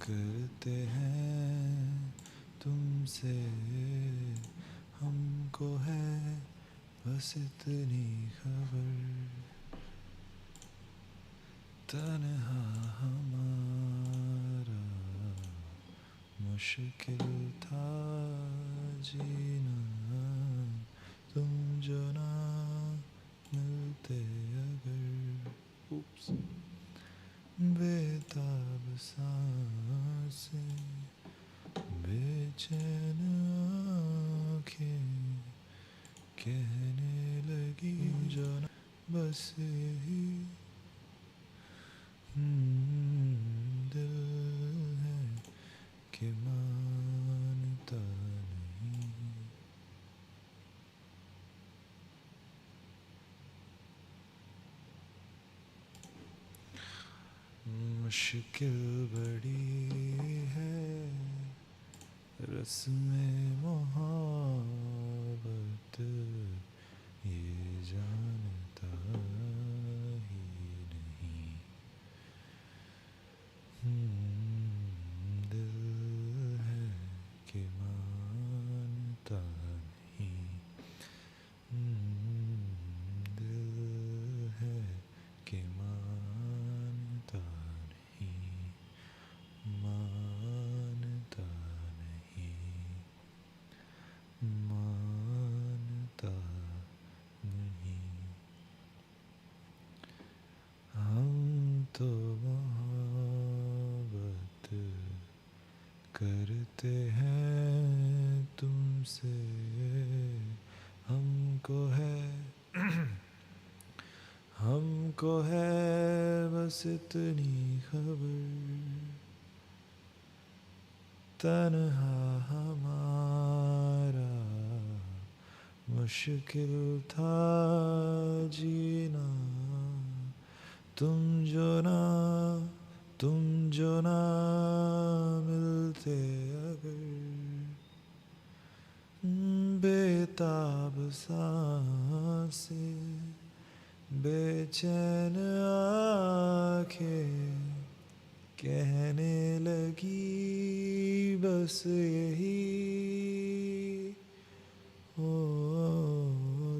करते हैं तुमसे, हमको है बस इतनी खबर, तन्हा हमारा मुश्किल था जीना, तुम जो ना मिलते अगर, उप्स, बेताब सांसें, बेचैन आँखें कहने लगी जो ना बस यही दिल है कि मानता नहीं। मुश्किल बड़ी है रस्में मोहब्बत, ये जानता ही नहीं। दिल है कि मानता नहीं। दिल है कि मानता नहीं, मानता नहीं, मानता नहीं। हम तो मोहब्बत करते हैं तुमसे, हमको है हमको है बस इतनी खबर, तन्हा हमारा मुश्किल था जीना, तुम जो ना मिलते अगर, बेताब सांसें, बेचैन आँखें कहने लगी बस यही, ओ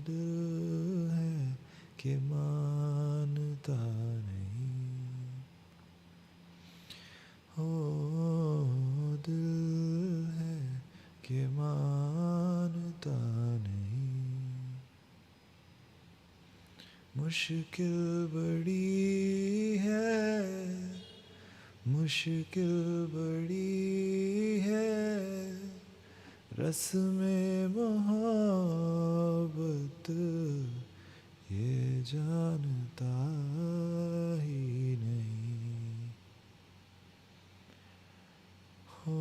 दिल है कि मानता नहीं, ओ दिल है कि मानता नहीं। मुश्किल बड़ी है, मुश्किल बड़ी है रस्में मोहब्बत, ये जानता ही नहीं। हो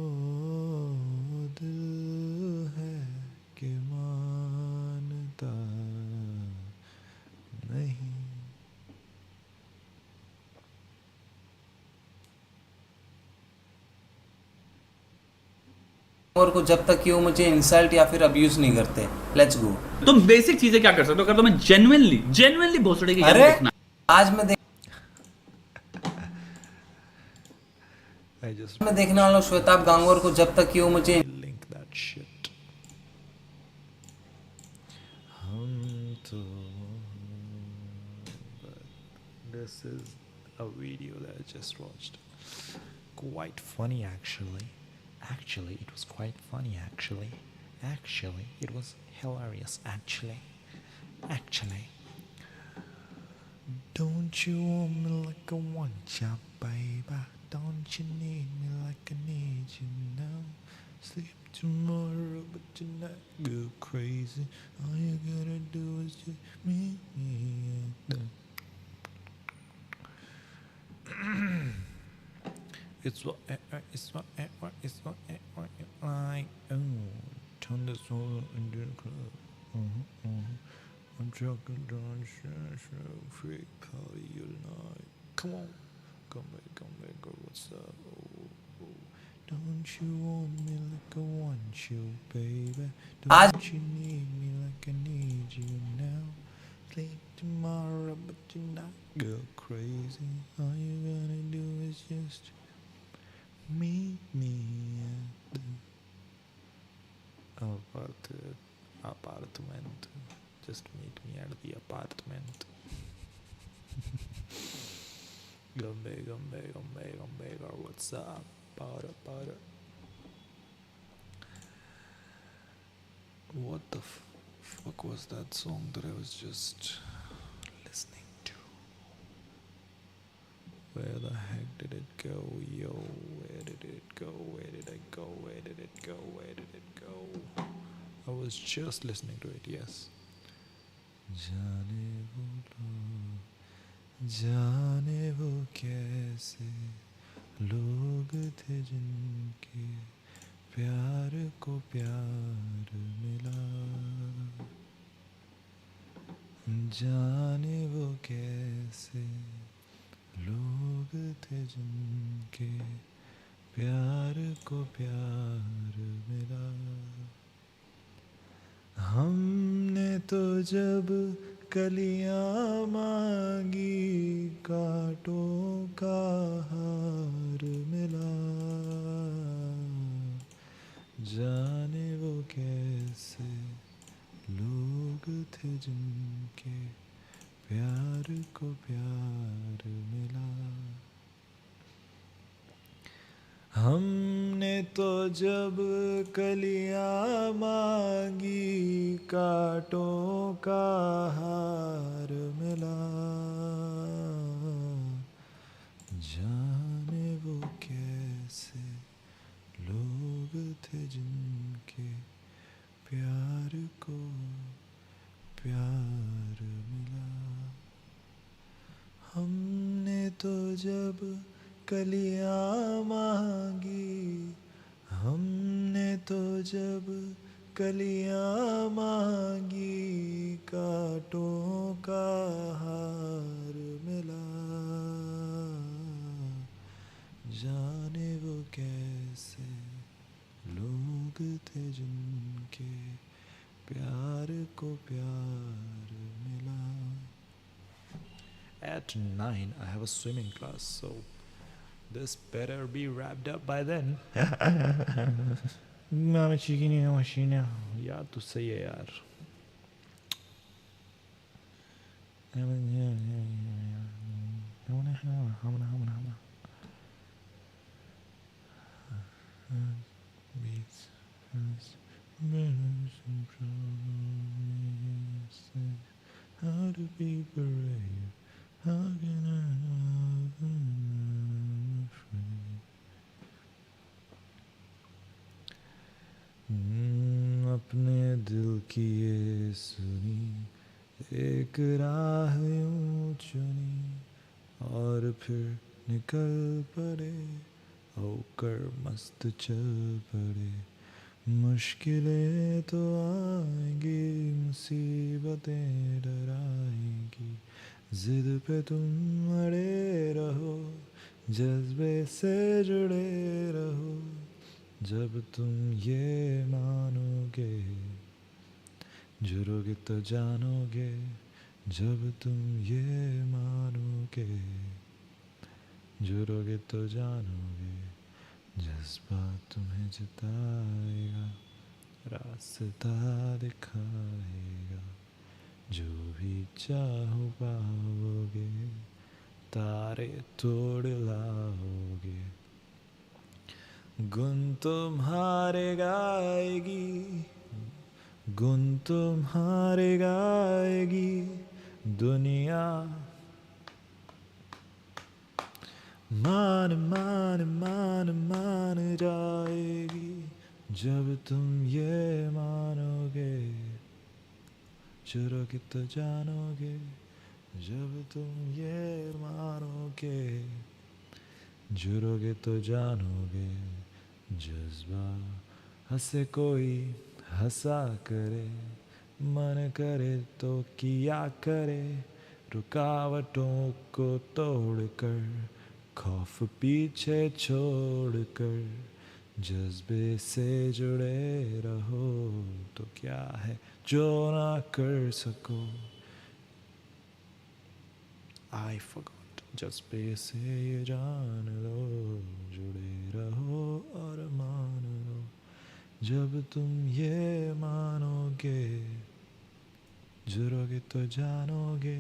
दिल है कि मानता नहीं। और को जब तक कि वो मुझे इंसल्ट या फिर अब्यूज नहीं करते। Let's go. तुम बेसिक चीजें क्या कर सकते हो अगर तुम्हें जेन्युइनली भोसड़ी की अरे देखना। आज मैं देखने वाला हूँ श्वेताब गांगोर को जब तक कि वो मुझे link that shit. हम तो this is a video that I just watched. Quite funny actually. Actually, it was quite funny actually. Actually, it was hilarious actually. Actually. Don't you want me like I want ya, baby? Don't you need me like I need you now? Sleep tomorrow, but tonight go crazy. All you gotta do is just meet me at the It's what I turn this all into a club. I'm talking down free party tonight. Come on, come back, girl, what's up? Oh. Don't you want me like I want you, baby? Don't you need me like I need you now? play tomorrow, but you're not go crazy. All you gonna do is just meet me at the apartment. Just meet me at the apartment. Gumbe, gumbe, gumbe, gumbe, girl, what's up? Para, para. What the fuck was that song that I was just listening to? Where the heck did it go? Yo, where did it go? Where did it go? Where did it go? Where did it go? I was just listening to it, yes. जाने वो कैसे लोग थे जिनके प्यार को प्यार मिला जाने वो कैसे लोग थे जिनके प्यार को प्यार मिला हमने तो जब कलियां मांगी कांटों का हार मिला जाने वो कैसे लोग थे जिनके प्यार को प्यार मिला हमने तो जब कलियां मांगी कांटों का हार मिला जाने वो कैसे लोग थे जिनके प्यार को प्यार मिला हमने तो जब कलियां मांगी हमने तो जब कलियां मांगी कांटों का हार मिला जाने वो कैसे लोग थे जिनके प्यार को प्यार मिला At 9 I have a swimming class so this better be wrapped up by then. Mama chicken machine. यार तू सही है यार. Beats, how to be brave? How can I love when I'm afraid? अपने दिल की ये सुनी एक राह यूं चुनी और फिर निकल पड़े होकर मस्त चल पड़े मुश्किलें तो आएंगी मुसीबतें डराएंगी जिद पे तुम अड़े रहो जज्बे से जुड़े रहो जब तुम ये मानोगे जुड़ोगे तो जानोगे जब तुम ये मानोगे जुड़ोगे तो जानोगे जज्बा तुम्हें जिताएगा रास्ता दिखाएगा जो भी चाहो पाओगे तारे तोड़ लाओगे गुन तुम्हारे गाएगी गुन तुम्हारे गाएगी दुनिया मान मान मान मान जाएगी जब तुम ये मानोगे जुड़ोगे तो जानोगे जब तुम ये मानोगे जुड़ोगे तो जानोगे जज्बा हंसे कोई हंसा करे मन करे तो किया करे रुकावटों को तोड़कर खौफ पीछे छोड़कर जज्बे से जुड़े रहो तो क्या है जो ना कर सको I forgot. जज्बे से ये जान लो, जुड़े रहो और मान लो, जब तुम ये मानोगे, जुड़ोगे तो जानोगे,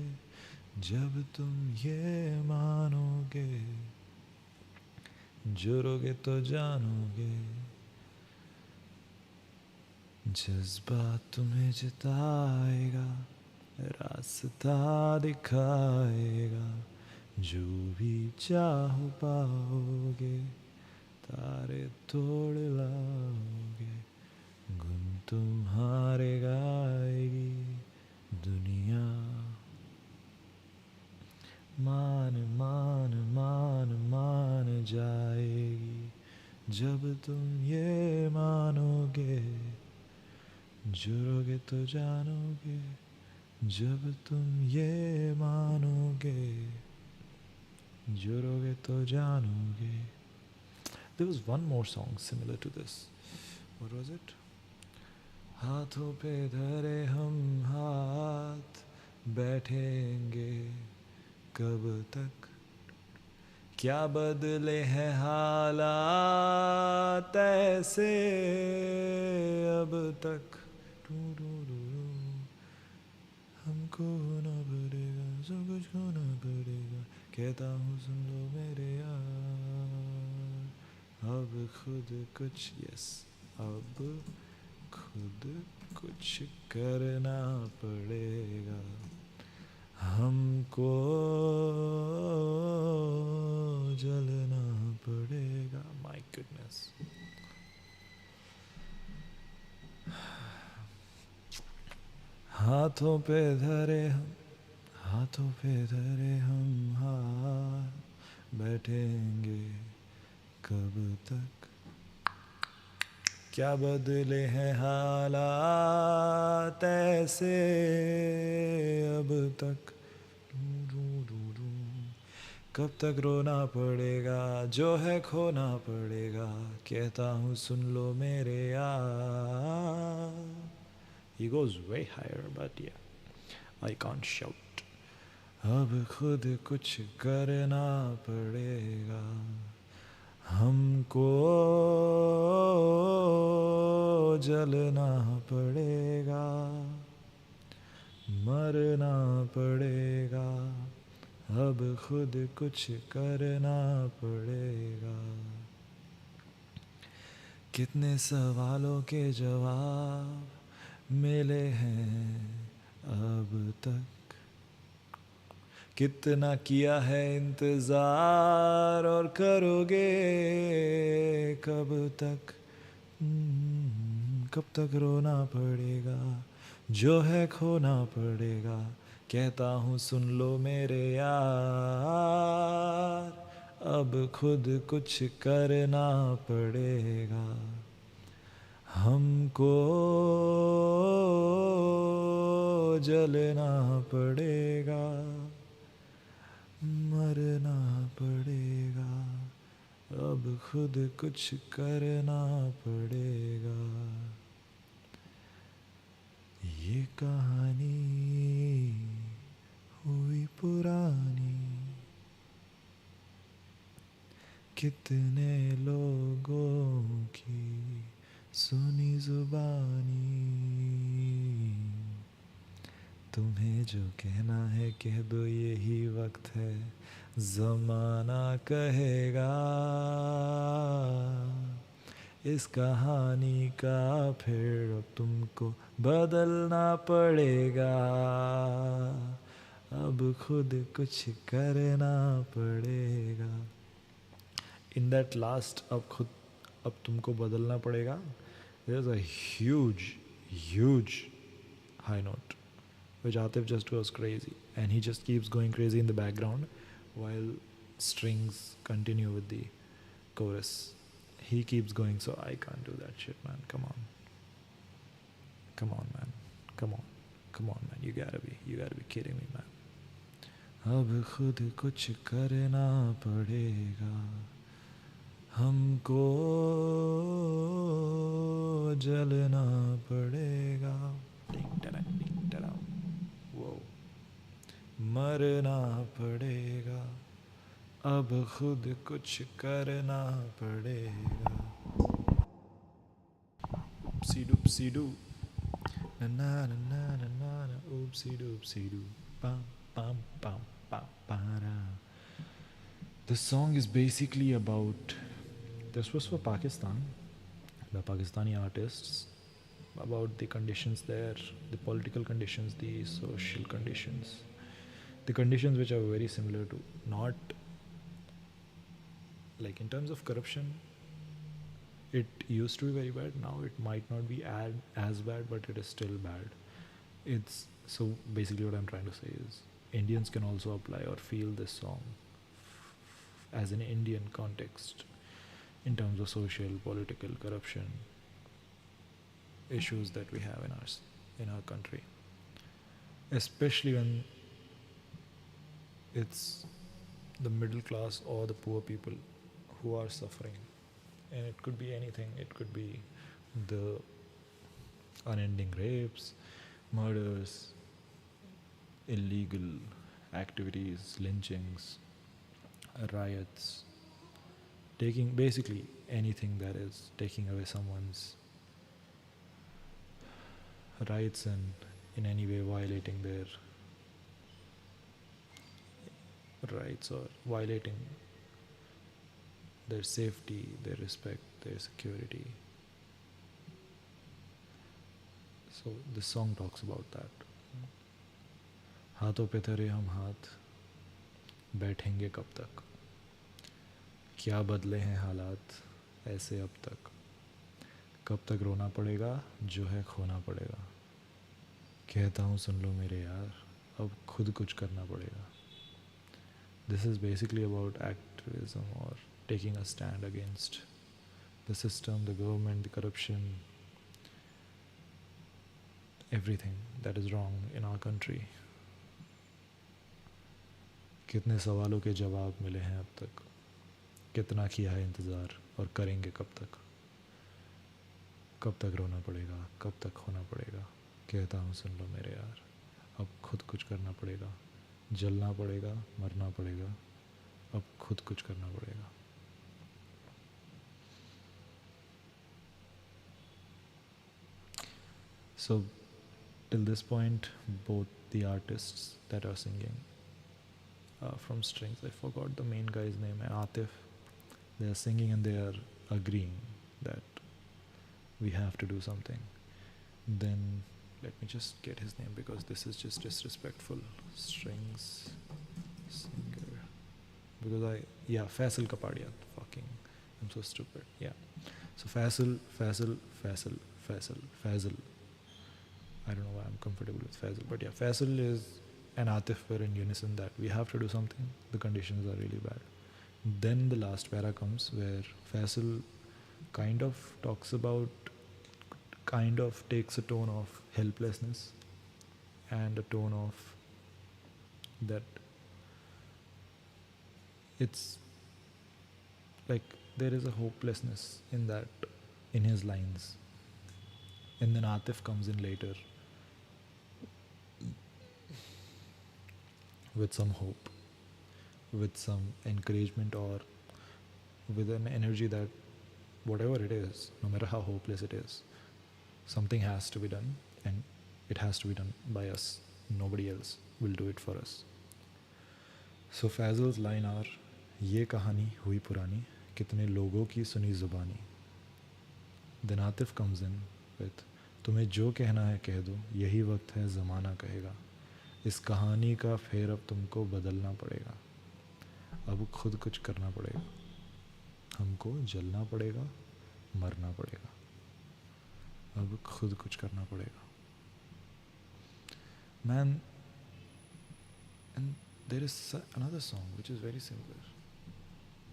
जब तुम ये मानोगे, जुड़ोगे तो जानोगे। जज्बा तुम्हें जिताएगा, रास्ता दिखाएगा, जो भी चाहो पाओगे, तारे तोड़ लाओगे, गुन तुम्हारे गाएगी दुनिया। मान मान मान मान जाएगी, जब तुम ये मानोगे, जुड़ोगे तो जानोगे, जब तुम ये मानोगे, जुड़ोगे तो जानोगे. There was one more song similar to this. What was it? हाथों पे धरे हम हाथ, बैठेंगे कब तक, क्या बदले हैं हालात ऐसे अब तक. हमको होना पड़ेगा, सब कुछ होना पड़ेगा, कहता हूँ सुन लो मेरे यार, अब खुद कुछ अब खुद कुछ करना पड़ेगा, हमको जलना पड़ेगा. My goodness. हाथों पे धरे हम हाथ, बैठेंगे कब तक, क्या बदले हैं हालात ऐसे अब तक. कब तक रोना पड़ेगा, जो है खोना पड़ेगा, कहता हूँ सुन लो मेरे यार. He goes way higher, but yeah, I can't shout. अब खुद कुछ करना पड़ेगा, हमको जलना पड़ेगा, मरना पड़ेगा, अब खुद कुछ करना पड़ेगा. कितने सवालों के जवाब मिले हैं अब तक, कितना किया है इंतज़ार और करोगे कब तक. कब तक रोना पड़ेगा, जो है खोना पड़ेगा, कहता हूँ सुन लो मेरे यार, अब खुद कुछ करना पड़ेगा, हमको जलना पड़ेगा, मरना पड़ेगा, अब खुद कुछ करना पड़ेगा. ये कहानी हुई पुरानी, कितने लोगों की सुनी जुबानी, तुम्हें जो कहना है कह दो, यही वक्त है ज़माना कहेगा, इस कहानी का फिर अब तुमको बदलना पड़ेगा, अब खुद कुछ करना पड़ेगा. In that last अब तुमको बदलना पड़ेगा, there's a huge high note which Atif just goes crazy, and he just keeps going crazy in the background while strings continue with the chorus. He keeps going, so I can't do that shit, man. Come on, man. Come on, man. You gotta be kidding me, man. अब खुद कुछ करना पड़ेगा, हमको जलना पड़ेगा. Whoa. मरना पड़ेगा, अब खुद कुछ करना पड़ेगा. Oopsie doopsie doo. Na na na na na na na. Oopsie doopsie doo. Pam pam pam pam para. The song is basically about. This was for Pakistan, by Pakistani artists, about the conditions there, the political conditions, the social conditions, the conditions which are very similar to, not like in terms of corruption, it used to be very bad. Now it might not be as bad, but it is still bad. It's so basically what I'm trying to say is Indians can also apply or feel this song as an Indian context in terms of social, political, corruption issues that we have in our country, especially when it's the middle class or the poor people who are suffering. And it could be anything. It could be the unending rapes, murders, illegal activities, lynchings, riots, taking basically anything that is taking away someone's rights and in any way violating their rights or violating their safety, their respect, their security. So this song talks about that. हाथों पे धरे हम हाथ, बैठेंगे कब तक, क्या बदले हैं हालात ऐसे अब तक, कब तक रोना पड़ेगा, जो है खोना पड़ेगा, कहता हूँ सुन लो मेरे यार, अब खुद कुछ करना पड़ेगा. This is basically about activism or taking a stand against the system, the government, the corruption, everything that is wrong in our country. कितने सवालों के जवाब मिले हैं अब तक, कितना किया है इंतज़ार और करेंगे कब तक रोना पड़ेगा, कब तक खोना पड़ेगा, कहता हूँ सुन लो मेरे यार, अब खुद कुछ करना पड़ेगा, जलना पड़ेगा, मरना पड़ेगा, अब खुद कुछ करना पड़ेगा. So till this point, both the artists that are singing from strings, I forgot the main guy's name, Atif, they are singing and they are agreeing that we have to do something. Then let me just get his name because this is just disrespectful. Strings singer, because Faisal Kapadia, fucking, I'm so stupid. Yeah, so Faisal. I don't know why I'm comfortable with Faisal, but yeah, Faisal is and Atif were in unison that we have to do something, the conditions are really bad. Then the last para comes where Faisal kind of takes a tone of helplessness and a tone of that it's like there is a hopelessness in that, in his lines. And then Atif comes in later with some hope, with some encouragement, or with an energy that whatever it is, no matter how hopeless it is, something has to be done, and it has to be done by us. Nobody else will do it for us. So Faisal's line are, ये कहानी हुई पुरानी, कितने लोगों की सुनी जुबानी. Then Atif comes in with, तुम्हें जो कहना है कह दो, यही वक्त है ज़माना कहेगा, इस कहानी का फेर अब तुमको बदलना पड़ेगा, अब खुद कुछ करना पड़ेगा, हमको जलना पड़ेगा, मरना पड़ेगा, अब खुद कुछ करना पड़ेगा. Man, and there is another song which is very similar.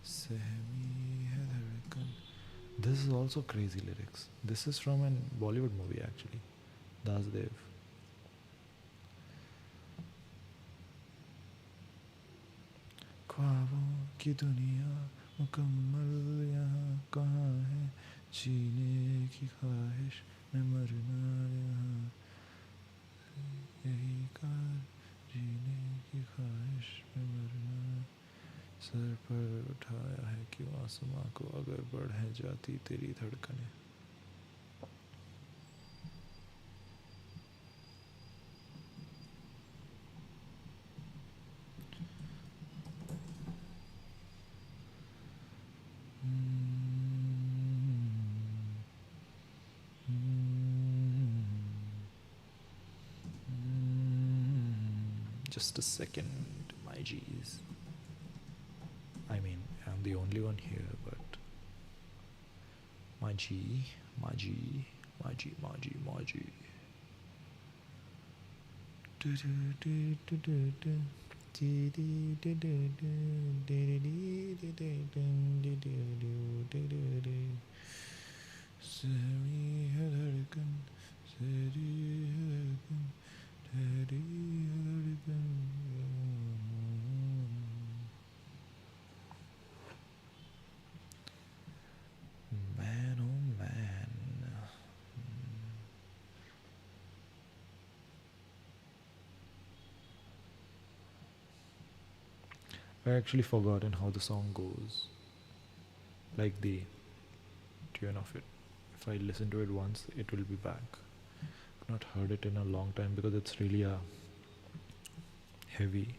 Sehmi hai dhadkan. This is also crazy lyrics. This is from a Bollywood movie actually, Dasdev. ख्वाबों की दुनिया मुकम्मल यहाँ कहाँ है, जीने की ख्वाहिश में मरना यहाँ, यही कार जीने की ख्वाहिश में मरना, सर पर उठाया है क्यों आसमां को, अगर बढ़ जाती तेरी धड़कनें. Just a second, my G's. I mean, I'm the only one here, but my G, my G, my G, my G, my G. सहमी है धड़कन, सहरी है धड़कन, ठहरी है धड़कन. Man, oh man. I actually forgotten how the song goes. Like the tune of it. If I listen to it once, it will be back. I've not heard it in a long time because it's really a heavy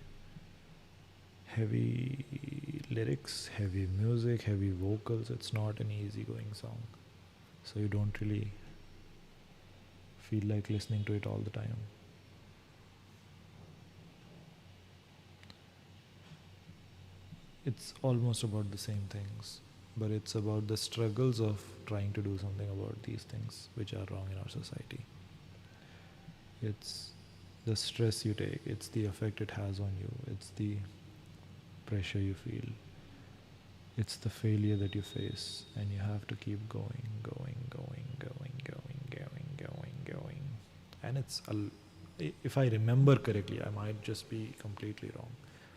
lyrics, heavy music, heavy vocals. It's not an easygoing song. So you don't really feel like listening to it all the time. It's almost about the same things, but it's about the struggles of trying to do something about these things which are wrong in our society. It's the stress you take, it's the effect it has on you, it's the pressure you feel, it's the failure that you face, and you have to keep going. And if I remember correctly, I might just be completely wrong,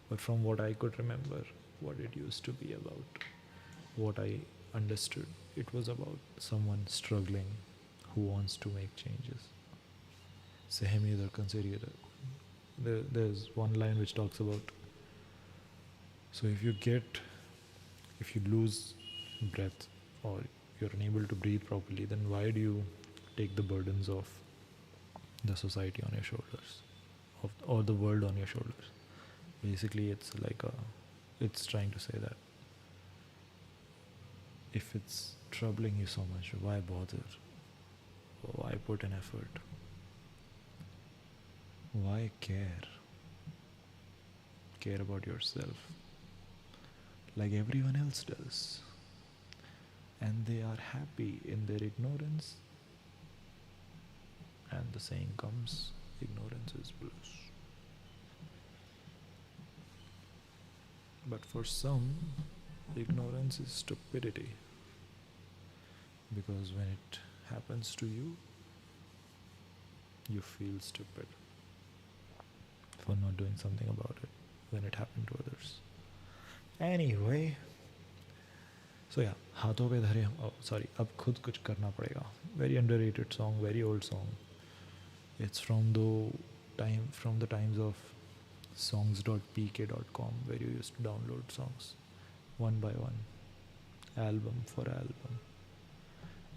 but from what I could remember, what it used to be about, what I understood, it was about someone struggling who wants to make changes. Sehemi darkan seriye dar. There's one line which talks about, so if you lose breath or you're unable to breathe properly, then why do you take the burdens of the society on your shoulders, or the world on your shoulders? Basically, it's trying to say that if it's troubling you so much, why bother? Why put an effort? Why care? Care about yourself like everyone else does. And they are happy in their ignorance. And the saying comes, ignorance is bliss. But for some, ignorance is stupidity. Because when it happens to you, you feel stupid for not doing something about it when it happened to others. Anyway, so yeah, हाथों पे धरे हम, oh sorry, अब खुद कुछ करना पड़ेगा. Very underrated song, very old song. It's from the times of songs.pk.com, where you used to download songs one by one, album for album.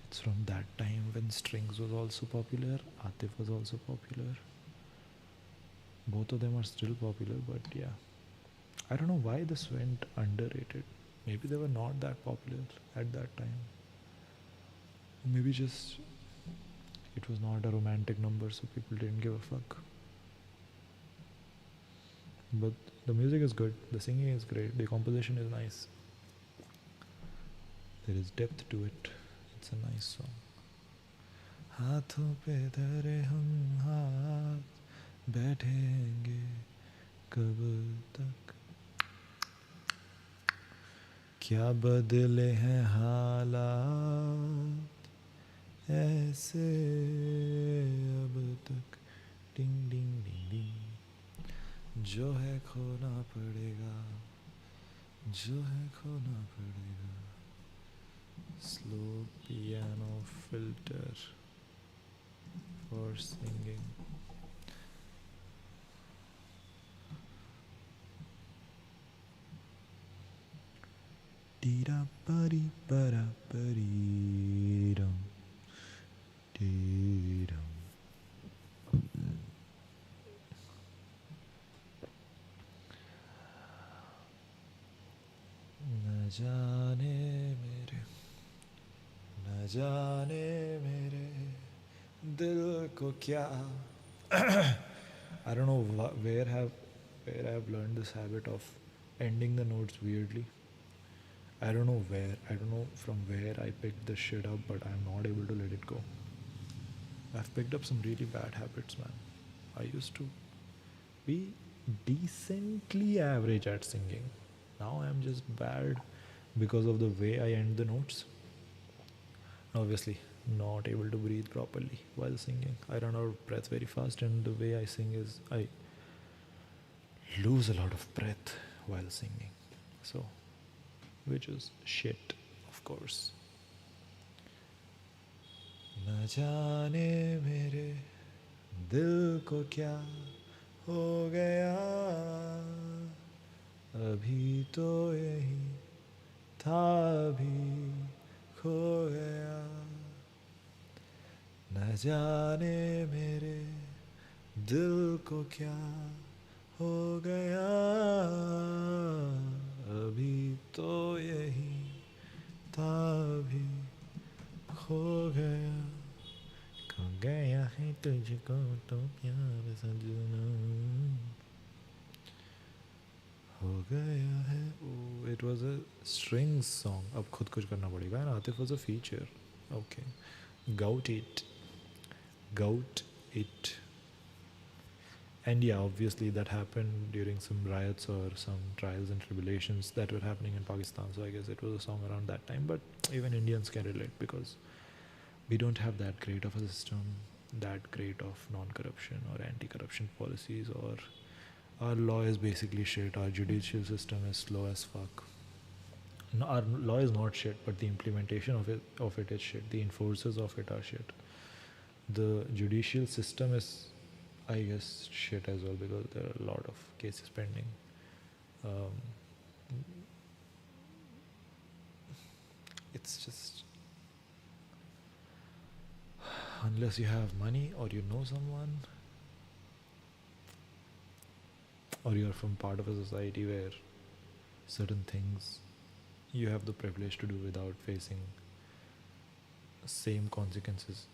It's from that time when Strings was also popular, Atif was also popular. Both of them are still popular, but yeah, I don't know why this went underrated. Maybe they were not that popular at that time. Maybe just it was not a romantic number, so people didn't give a fuck. But the music is good, the singing is great, the composition is nice. There is depth to it. It's a nice song. हाथों पे धरे हम हाथ बैठेंगे कब तक, क्या बदले हैं हालात ऐसे अब तक. डिंग डिंग डिंग डिंग. जो है खोना पड़ेगा, जो है खोना पड़ेगा. Slow piano filter for singing. Pari para pari dum dee dum. न जाने मेरे दिल को क्या. I don't know where I've learned this habit of ending the notes weirdly. I don't know where. I don't know from where I picked this shit up, but I'm not able to let it go. I've picked up some really bad habits, man. I used to be decently average at singing. Now I'm just bad because of the way I end the notes. Obviously, not able to breathe properly while singing. I run out of breath very fast, and the way I sing is I lose a lot of breath while singing. So, which is shit, of course. न जाने मेरे दिल को क्या हो गया, अभी तो यही था, अभी खो गया. न जाने मेरे दिल को क्या हो गया, अभी तो यही था, अभी खो गया. खो गया है तुझको तो प्यार सजना, हो गया है. It was a strings song. अब खुद कुछ करना पड़ेगा. And Atif was a feature. Okay. Gout it. Gout it. And yeah, obviously that happened during some riots or some trials and tribulations that were happening in Pakistan. So I guess it was a song around that time. But even Indians can relate because we don't have that great of a system, that great of non-corruption or anti-corruption policies, or our law is basically shit. Our judicial system is slow as fuck. No, our law is not shit, but the implementation of it is shit. The enforcers of it are shit. The judicial system is, I guess, shit as well because there are a lot of cases pending. It's just, unless you have money or you know someone, or you're from part of a society where certain things you have the privilege to do without facing same consequences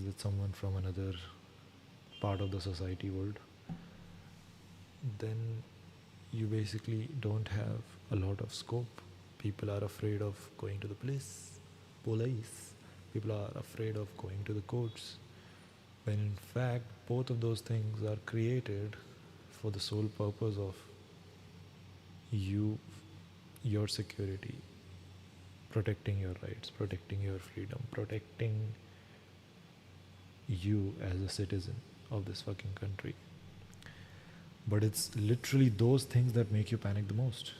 that someone from another part of the society would, then you basically don't have a lot of scope. People are afraid of going to the police. People are afraid of going to the courts, when in fact both of those things are created for the sole purpose of your security, protecting your rights, protecting your freedom, protecting you as a citizen of this fucking country. But it's literally those things that make you panic the most.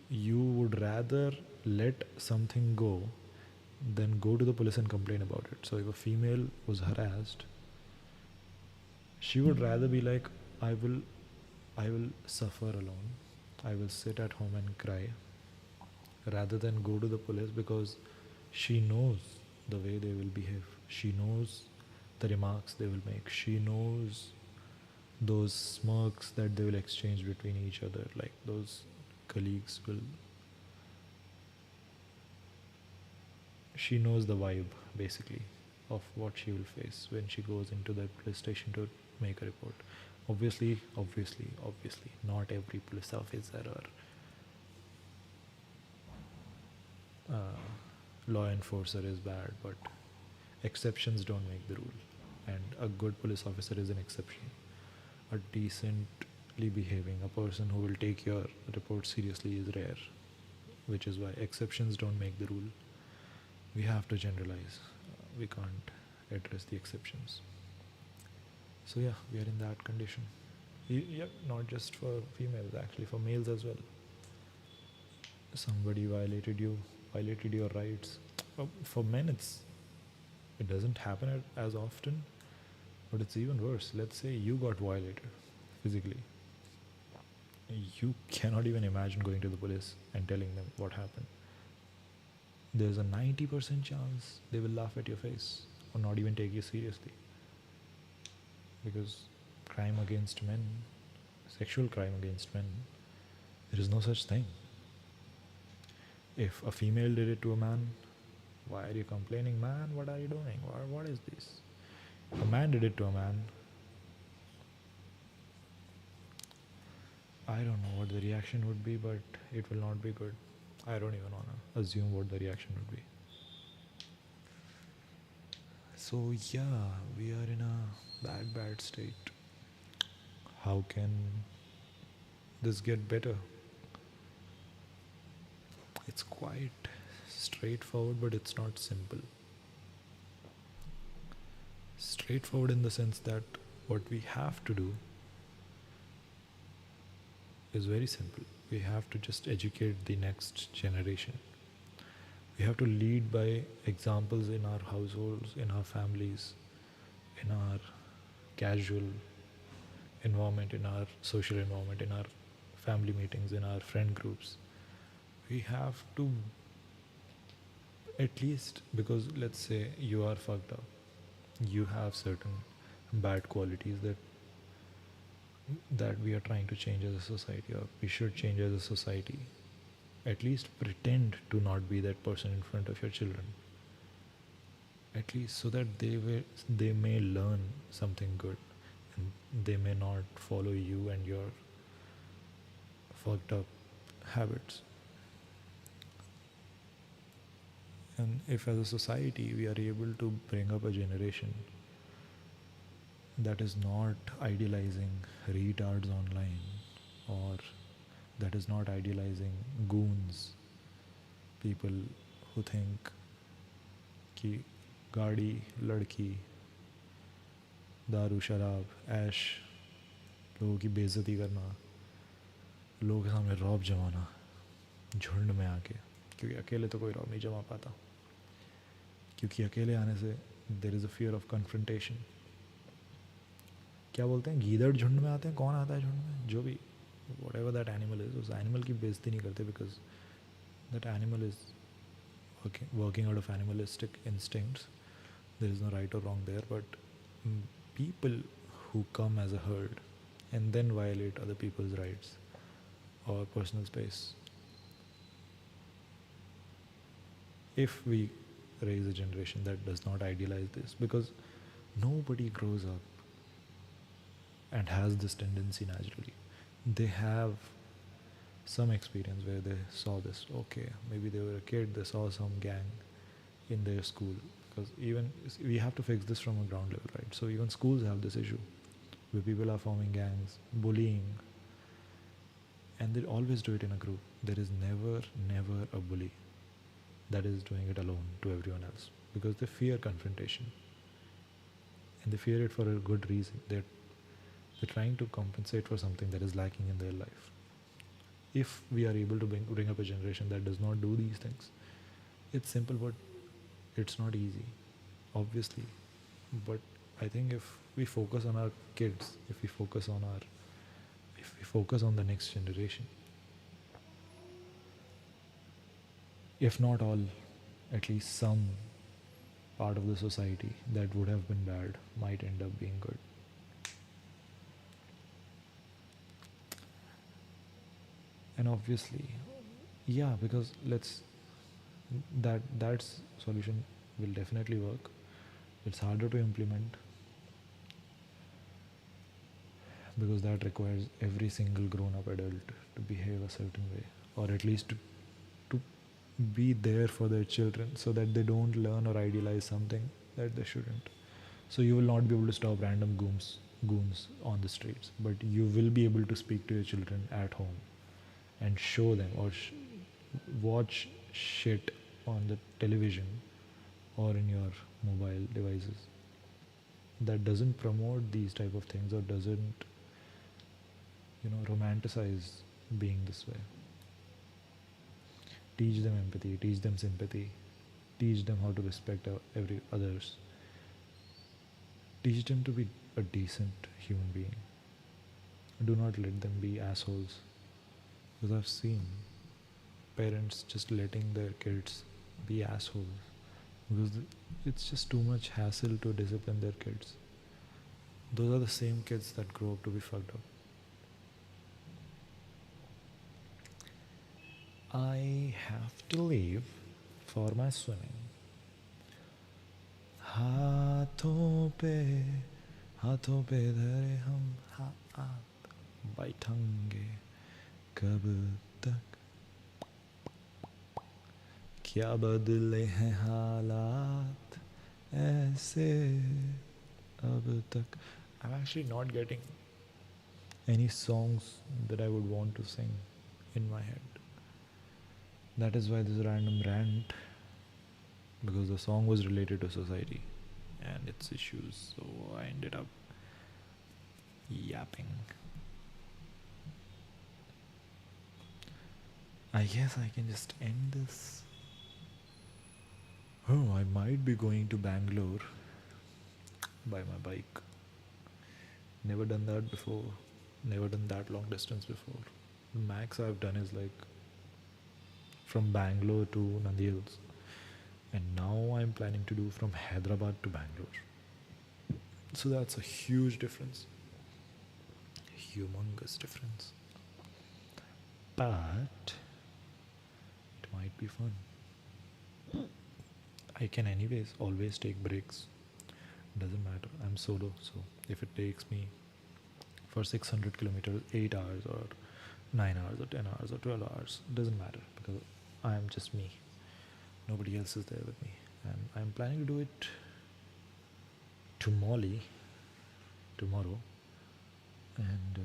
You would rather let something go than go to the police and complain about it. So if a female was harassed, she would rather be like, I will suffer alone. I will sit at home and cry, rather than go to the police, because she knows the way they will behave. She knows the remarks they will make. She knows those smirks that they will exchange between each other, like those colleagues will. She knows the vibe, basically, of what she will face when she goes into the police station to make a report. Obviously, not every police officer or law enforcer is bad, but exceptions don't make the rule. And a good police officer is an exception. A decently behaving, a person who will take your report seriously is rare, which is why exceptions don't make the rule. We have to generalize. We can't address the exceptions. So yeah, we are in that condition. Yeah, not just for females, actually for males as well. Somebody violated your rights. For men, it doesn't happen as often, but it's even worse. Let's say you got violated physically. You cannot even imagine going to the police and telling them what happened. there's a 90% chance they will laugh at your face or not even take you seriously. Because crime against men, sexual crime against men, there is no such thing. If a female did it to a man, why are you complaining, man? What are you doing? What is this? If a man did it to a man, I don't know what the reaction would be, but it will not be good. I don't even want to assume what the reaction would be. So, yeah, we are in a bad state. How can this get better? It's quite straightforward, but it's not simple. Straightforward in the sense that what we have to do is very simple. We have to just educate the next generation. We have to lead by examples in our households, in our families, in our casual environment, in our social environment, in our family meetings, in our friend groups. We have to, at least, because let's say you are fucked up, you have certain bad qualities that we are trying to change as a society, or we should change as a society. At least pretend to not be that person in front of your children. At least so that they may learn something good, and they may not follow you and your fucked up habits. And if as a society we are able to bring up a generation that is not idealizing retards online, or that is not idealizing goons, people who think कि गाड़ी, लड़की, दारू, शराब, ऐश, लोगों की बेइज्जती करना, लोगों के सामने रौब जमाना झुंड में आके, क्योंकि अकेले तो कोई रौब नहीं जमा पाता, क्योंकि अकेले आने से there is a fear of confrontation. क्या बोलते हैं, गीदड़ झुंड में आते हैं, कौन आता है झुंड में, जो भी whatever that animal is, उस एनिमल की बेइज्जती नहीं करते, because that animal is working out of animalistic instincts. There is no right or wrong there, but people who come as a herd and then violate other people's rights or personal space, if we raise a generation that does not idealize this, because nobody grows up and has this tendency naturally. They have some experience where they saw this. Okay, maybe they were a kid, they saw some gang in their school. Because even we have to fix this from a ground level, right? So even schools have this issue where people are forming gangs, bullying, and they always do it in a group. There is never a bully that is doing it alone to everyone else, because they fear confrontation, and they fear it for a good reason. They're trying to compensate for something that is lacking in their life. If we are able to bring up a generation that does not do these things, it's simple, but it's not easy, obviously. But I think if we focus on our kids, if we focus on the next generation, if not all, at least some part of the society that would have been bad might end up being good. And obviously, yeah, because that solution will definitely work. It's harder to implement because that requires every single grown-up adult to behave a certain way, or at least to be there for their children so that they don't learn or idealize something that they shouldn't. So you will not be able to stop random goons on the streets, but you will be able to speak to your children at home and show them, or watch shit on the television or in your mobile devices that doesn't promote these type of things, or doesn't romanticize being this way. Teach them empathy, teach them sympathy, teach them how to respect every others, teach them to be a decent human being. Do not let them be assholes, because I've seen parents just letting their kids be assholes, because it's just too much hassle to discipline their kids. Those are the same kids that grow up to be fucked up. I have to leave for my swimming. हाथों पे हाथों पे धरे हम हाथ बैठेंगे कब तक क्या बदले हैं हालात ऐसे अब तक. I'm actually not getting any songs that I would want to sing in my head. That is why this random rant, because the song was related to society and its issues, so I ended up yapping. I guess I can just end this. Oh, I might be going to Bangalore by my bike. Never done that before. Never done that long distance before. The max I've done is like from Bangalore to Nandi Hills. And now I'm planning to do from Hyderabad to Bangalore. So that's a huge difference. Humongous difference. But it might be fun. I can anyways always take breaks. Doesn't matter. I'm solo, so if it takes me for 600 kilometers 8 hours or 9 hours or 10 hours or 12 hours, doesn't matter, because I am just me. Nobody else is there with me. And I'm planning to do it to Molly tomorrow. And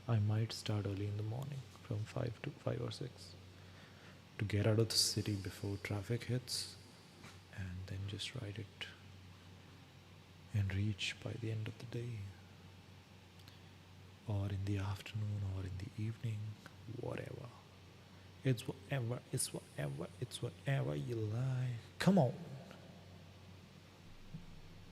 I might start early in the morning from 5 or 6 to get out of the city before traffic hits, and then just ride it and reach by the end of the day, or in the afternoon, or in the evening, whatever. It's whatever you like. Come on.